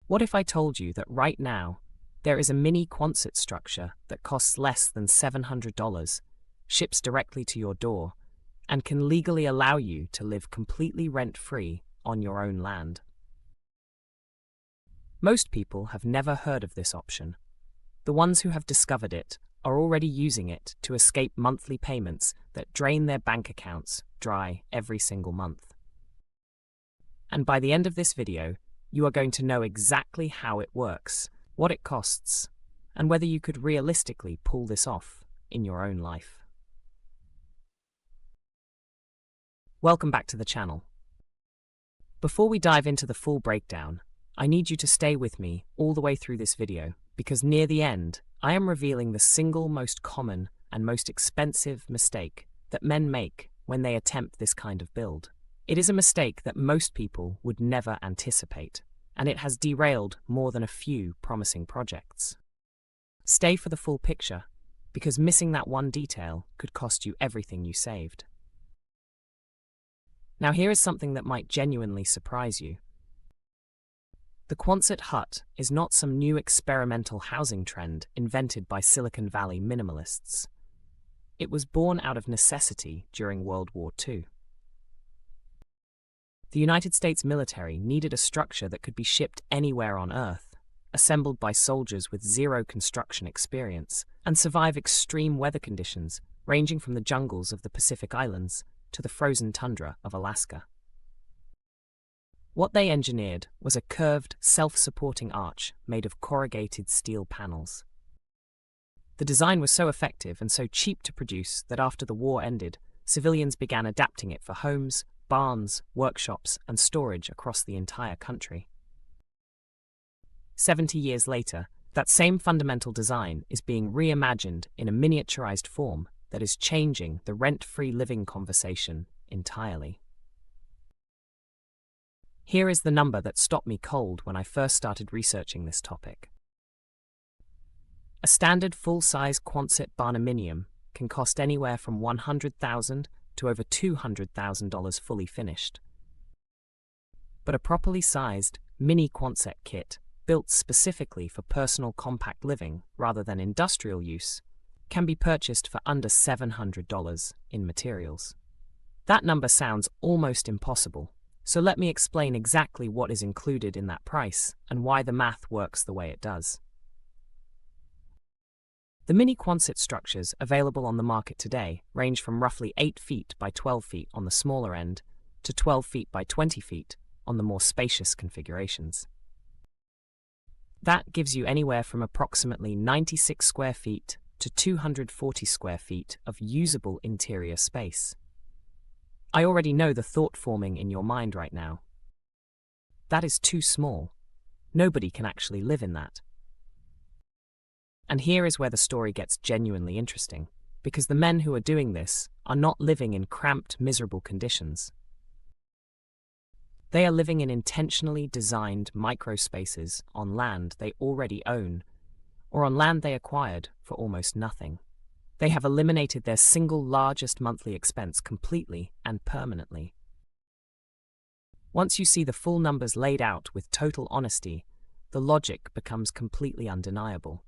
What if I told you that right now, there is a mini Quonset structure that costs less than $700, ships directly to your door, and can legally allow you to live completely rent-free on your own land? Most people have never heard of this option. The ones who have discovered it are already using it to escape monthly payments that drain their bank accounts dry every single month. And by the end of this video, you are going to know exactly how it works, what it costs, and whether you could realistically pull this off in your own life. Welcome back to the channel. Before we dive into the full breakdown, I need you to stay with me all the way through this video, because near the end, I am revealing the single most common and most expensive mistake that men make when they attempt this kind of build. It is a mistake that most people would never anticipate, and it has derailed more than a few promising projects. Stay for the full picture, because missing that one detail could cost you everything you saved. Now here is something that might genuinely surprise you. The Quonset hut is not some new experimental housing trend invented by Silicon Valley minimalists. It was born out of necessity during World War II. The United States military needed a structure that could be shipped anywhere on Earth, assembled by soldiers with zero construction experience, and survive extreme weather conditions ranging from the jungles of the Pacific Islands to the frozen tundra of Alaska. What they engineered was a curved, self-supporting arch made of corrugated steel panels. The design was so effective and so cheap to produce that after the war ended, civilians began adapting it for homes, barns, workshops, and storage across the entire country. 70 years later, that same fundamental design is being reimagined in a miniaturized form that is changing the rent-free living conversation entirely. Here is the number that stopped me cold when I first started researching this topic. A standard full-size Quonset barnuminium can cost anywhere from $100,000 to over $200,000 fully finished. But a properly sized mini Quonset kit, built specifically for personal compact living rather than industrial use, can be purchased for under $700 in materials. That number sounds almost impossible. So let me explain exactly what is included in that price and why the math works the way it does. The mini Quonset structures available on the market today range from roughly 8 feet by 12 feet on the smaller end to 12 feet by 20 feet on the more spacious configurations. That gives you anywhere from approximately 96 square feet to 240 square feet of usable interior space. I already know the thought forming in your mind right now. That is too small. Nobody can actually live in that. And here is where the story gets genuinely interesting, because the men who are doing this are not living in cramped, miserable conditions. They are living in intentionally designed microspaces on land they already own, or on land they acquired for almost nothing. They have eliminated their single largest monthly expense completely and permanently. Once you see the full numbers laid out with total honesty, the logic becomes completely undeniable.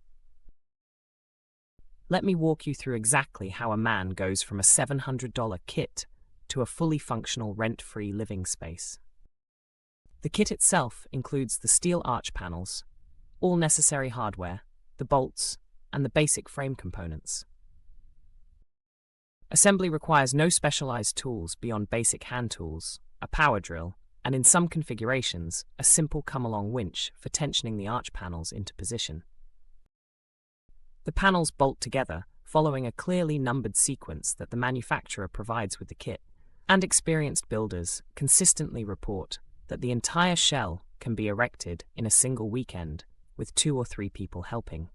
Let me walk you through exactly how a man goes from a $700 kit to a fully functional rent-free living space. The kit itself includes the steel arch panels, all necessary hardware, the bolts, and the basic frame components. Assembly requires no specialized tools beyond basic hand tools, a power drill, and in some configurations, a simple come-along winch for tensioning the arch panels into position. The panels bolt together, following a clearly numbered sequence that the manufacturer provides with the kit, and experienced builders consistently report that the entire shell can be erected in a single weekend, with 2 or 3 people helping.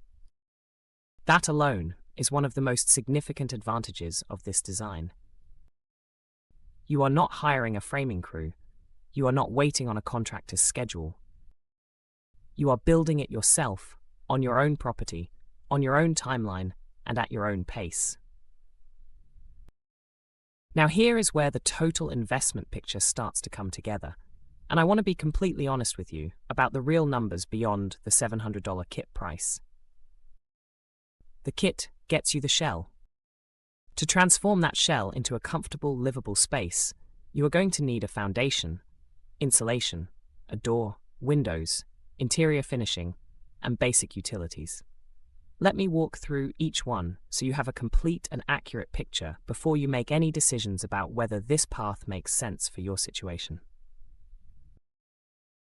That alone is one of the most significant advantages of this design. You are not hiring a framing crew. You are not waiting on a contractor's schedule. You are building it yourself, on your own property, on your own timeline, and at your own pace. Now here is where the total investment picture starts to come together. And I want to be completely honest with you about the real numbers beyond the $700 kit price. The kit gets you the shell. To transform that shell into a comfortable, livable space, you are going to need a foundation, insulation, a door, windows, interior finishing, and basic utilities. Let me walk through each one so you have a complete and accurate picture before you make any decisions about whether this path makes sense for your situation.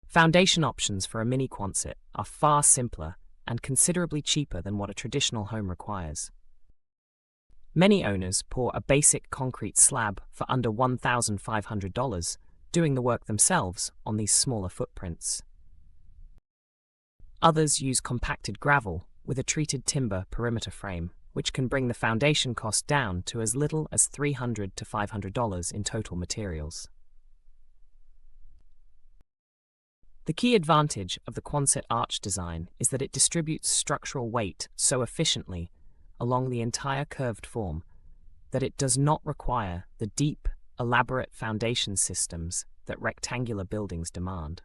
Foundation options for a mini Quonset are far simpler and considerably cheaper than what a traditional home requires. Many owners pour a basic concrete slab for under $1,500, doing the work themselves on these smaller footprints. Others use compacted gravel with a treated timber perimeter frame, which can bring the foundation cost down to as little as $300 to $500 in total materials. The key advantage of the Quonset arch design is that it distributes structural weight so efficiently along the entire curved form that it does not require the deep, elaborate foundation systems that rectangular buildings demand.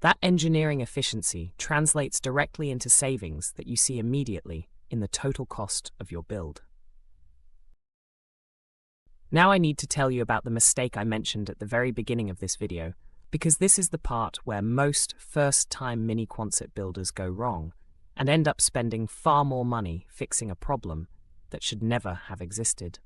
That engineering efficiency translates directly into savings that you see immediately in the total cost of your build. Now I need to tell you about the mistake I mentioned at the very beginning of this video, because this is the part where most first-time mini Quonset builders go wrong and end up spending far more money fixing a problem that should never have existed.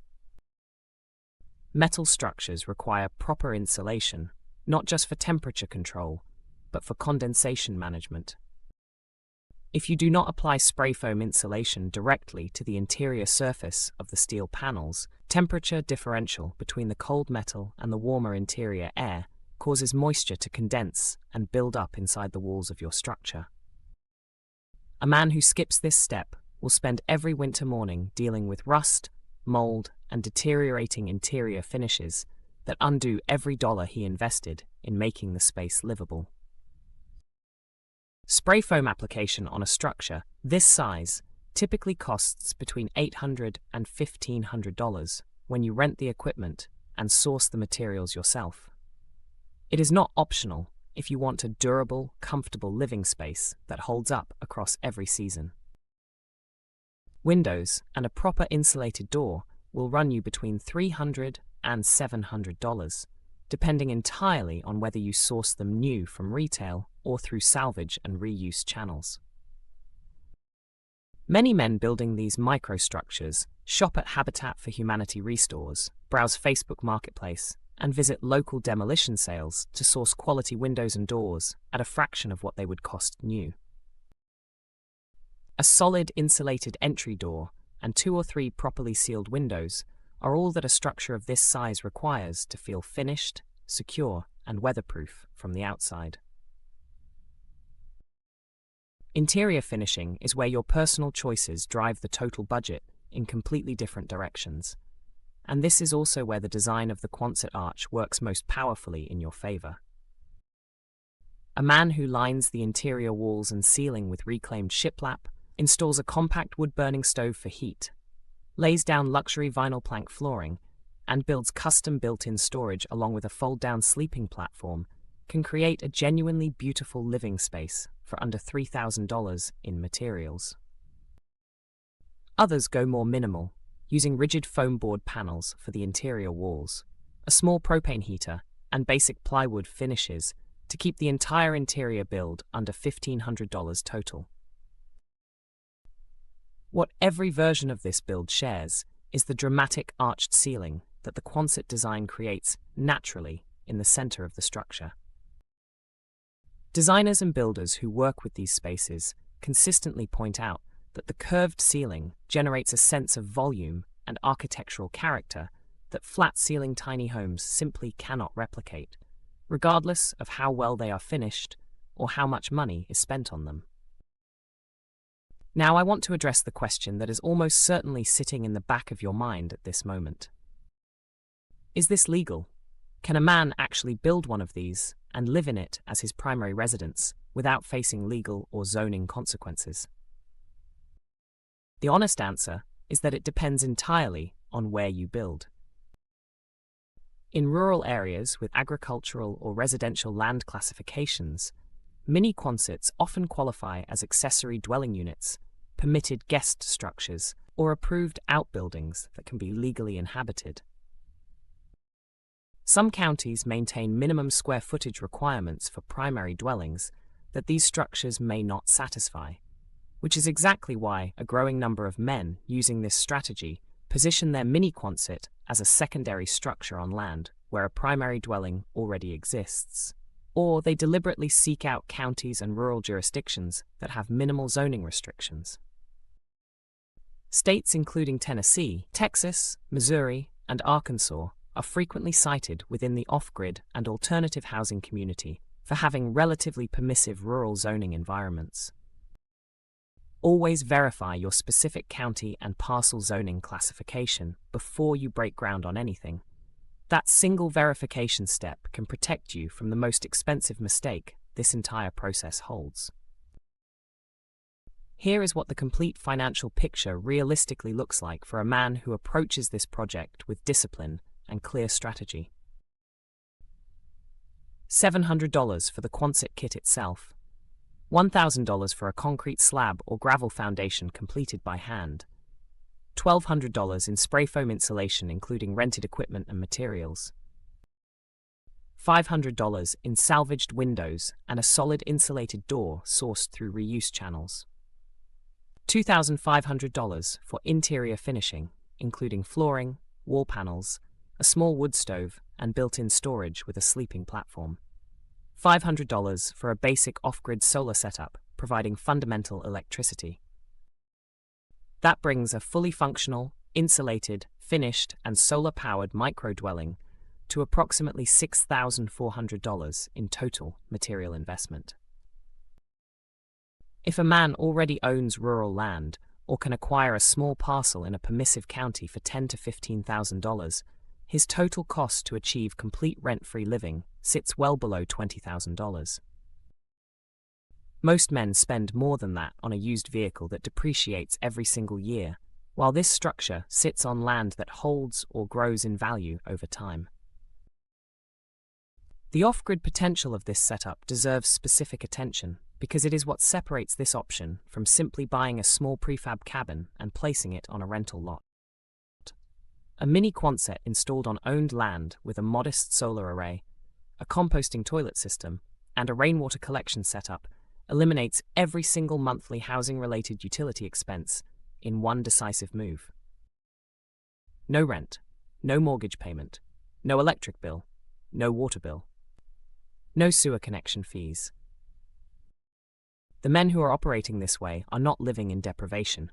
Metal structures require proper insulation, not just for temperature control, but for condensation management. If you do not apply spray foam insulation directly to the interior surface of the steel panels, temperature differential between the cold metal and the warmer interior air causes moisture to condense and build up inside the walls of your structure. A man who skips this step will spend every winter morning dealing with rust, mold, and deteriorating interior finishes that undo every dollar he invested in making the space livable. Spray foam application on a structure this size typically costs between $800 and $1,500 when you rent the equipment and source the materials yourself. It is not optional if you want a durable, comfortable living space that holds up across every season. Windows and a proper insulated door will run you between $300 and $700, depending entirely on whether you source them new from retail or through salvage and reuse channels. Many men building these microstructures shop at Habitat for Humanity restores, browse Facebook Marketplace, and visit local demolition sales to source quality windows and doors at a fraction of what they would cost new. A solid insulated entry door and 2 or 3 properly sealed windows are all that a structure of this size requires to feel finished, secure, and weatherproof from the outside. Interior finishing is where your personal choices drive the total budget in completely different directions. And this is also where the design of the Quonset arch works most powerfully in your favor. A man who lines the interior walls and ceiling with reclaimed shiplap, installs a compact wood-burning stove for heat, lays down luxury vinyl plank flooring, and builds custom built-in storage along with a fold-down sleeping platform can create a genuinely beautiful living space for under $3,000 in materials. Others go more minimal, using rigid foam board panels for the interior walls, a small propane heater, and basic plywood finishes to keep the entire interior build under $1,500 total. What every version of this build shares is the dramatic arched ceiling that the Quonset design creates naturally in the center of the structure. Designers and builders who work with these spaces consistently point out that the curved ceiling generates a sense of volume and architectural character that flat-ceiling tiny homes simply cannot replicate, regardless of how well they are finished or how much money is spent on them. Now I want to address the question that is almost certainly sitting in the back of your mind at this moment. Is this legal? Can a man actually build one of these and live in it as his primary residence without facing legal or zoning consequences? The honest answer is that it depends entirely on where you build. In rural areas with agricultural or residential land classifications, mini Quonsets often qualify as accessory dwelling units, permitted guest structures, or approved outbuildings that can be legally inhabited. Some counties maintain minimum square footage requirements for primary dwellings that these structures may not satisfy, which is exactly why a growing number of men using this strategy position their mini Quonset as a secondary structure on land where a primary dwelling already exists, or they deliberately seek out counties and rural jurisdictions that have minimal zoning restrictions. States including Tennessee, Texas, Missouri, and Arkansas are frequently cited within the off-grid and alternative housing community for having relatively permissive rural zoning environments. Always verify your specific county and parcel zoning classification before you break ground on anything. That single verification step can protect you from the most expensive mistake this entire process holds. Here is what the complete financial picture realistically looks like for a man who approaches this project with discipline and clear strategy. $700 for the Quonset kit itself, $1,000 for a concrete slab or gravel foundation completed by hand, $1,200 in spray foam insulation including rented equipment and materials, $500 in salvaged windows and a solid insulated door sourced through reuse channels, $2,500 for interior finishing, including flooring, wall panels, a small wood stove, and built-in storage with a sleeping platform, $500 for a basic off-grid solar setup, providing fundamental electricity. That brings a fully functional, insulated, finished, and solar-powered micro-dwelling to approximately $6,400 in total material investment. If a man already owns rural land or can acquire a small parcel in a permissive county for $10,000 to $15,000, his total cost to achieve complete rent-free living sits well below $20,000. Most men spend more than that on a used vehicle that depreciates every single year, while this structure sits on land that holds or grows in value over time. The off-grid potential of this setup deserves specific attention because it is what separates this option from simply buying a small prefab cabin and placing it on a rental lot. A mini Quonset installed on owned land with a modest solar array, a composting toilet system, and a rainwater collection setup eliminates every single monthly housing-related utility expense in one decisive move. No rent, no mortgage payment, no electric bill, no water bill, no sewer connection fees. The men who are operating this way are not living in deprivation.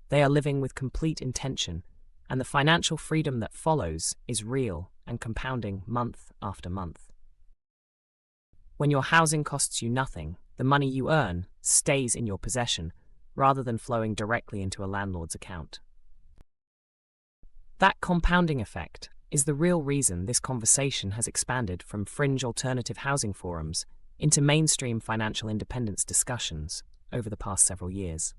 They are living with complete intention, and the financial freedom that follows is real and compounding month after month. When your housing costs you nothing, the money you earn stays in your possession rather than flowing directly into a landlord's account. That compounding effect is the real reason this conversation has expanded from fringe alternative housing forums into mainstream financial independence discussions over the past several years.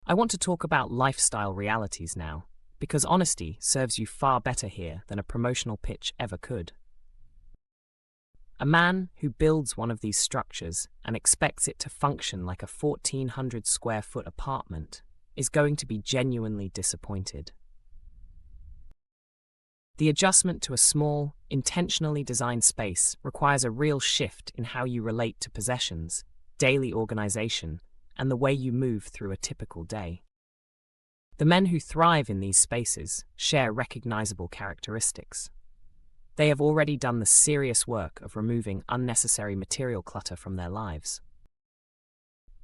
I want to talk about lifestyle realities now, because honesty serves you far better here than a promotional pitch ever could. A man who builds one of these structures and expects it to function like a 1,400 square foot apartment is going to be genuinely disappointed. The adjustment to a small, intentionally designed space requires a real shift in how you relate to possessions, daily organization, and the way you move through a typical day. The men who thrive in these spaces share recognizable characteristics. They have already done the serious work of removing unnecessary material clutter from their lives.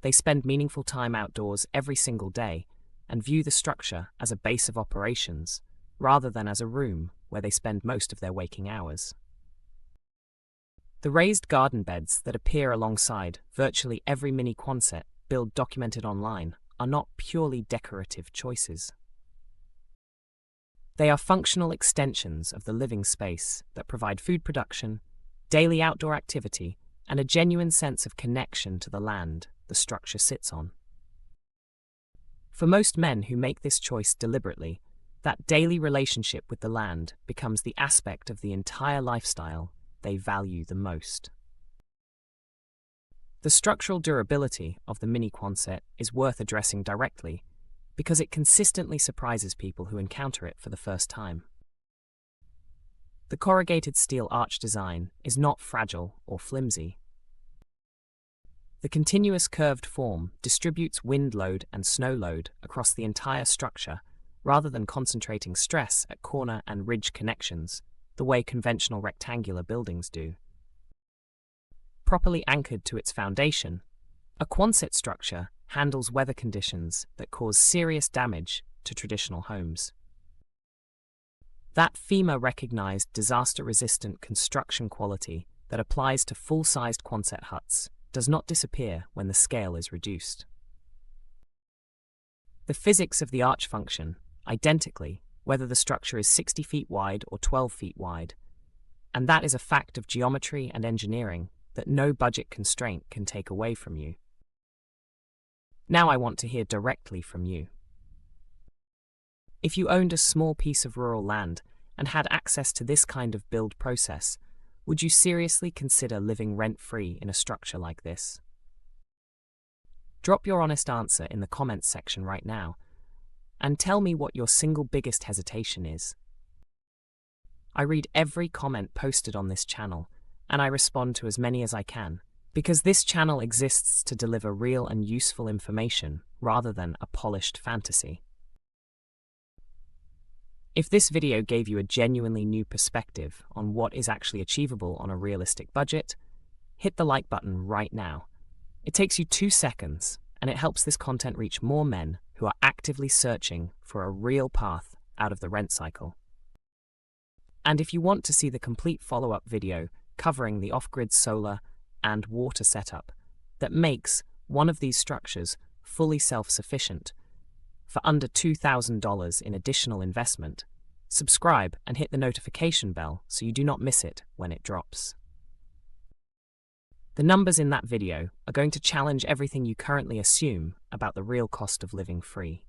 They spend meaningful time outdoors every single day and view the structure as a base of operations rather than as a room where they spend most of their waking hours. The raised garden beds that appear alongside virtually every mini Quonset build documented online are not purely decorative choices. They are functional extensions of the living space that provide food production, daily outdoor activity, and a genuine sense of connection to the land the structure sits on. For most men who make this choice deliberately, That daily relationship with the land becomes the aspect of the entire lifestyle they value the most. The structural durability of the mini Quonset is worth addressing directly because it consistently surprises people who encounter it for the first time. The corrugated steel arch design is not fragile or flimsy. The continuous curved form distributes wind load and snow load across the entire structure rather than concentrating stress at corner and ridge connections, the way conventional rectangular buildings do. Properly anchored to its foundation, a Quonset structure handles weather conditions that cause serious damage to traditional homes. That FEMA-recognized disaster-resistant construction quality that applies to full-sized Quonset huts does not disappear when the scale is reduced. The physics of the arch function identically whether the structure is 60 feet wide or 12 feet wide, and that is a fact of geometry and engineering that no budget constraint can take away from you. Now I want to hear directly from you. If you owned a small piece of rural land and had access to this kind of build process, would you seriously consider living rent-free in a structure like this? Drop your honest answer in the comments section right now, and tell me what your single biggest hesitation is. I read every comment posted on this channel, and I respond to as many as I can, because this channel exists to deliver real and useful information rather than a polished fantasy. If this video gave you a genuinely new perspective on what is actually achievable on a realistic budget, hit the like button right now. It takes you 2 seconds, and it helps this content reach more men who are actively searching for a real path out of the rent cycle. And if you want to see the complete follow-up video covering the off-grid solar and water setup that makes one of these structures fully self-sufficient for under $2,000 in additional investment, subscribe and hit the notification bell so you do not miss it when it drops. The numbers in that video are going to challenge everything you currently assume about the real cost of living free.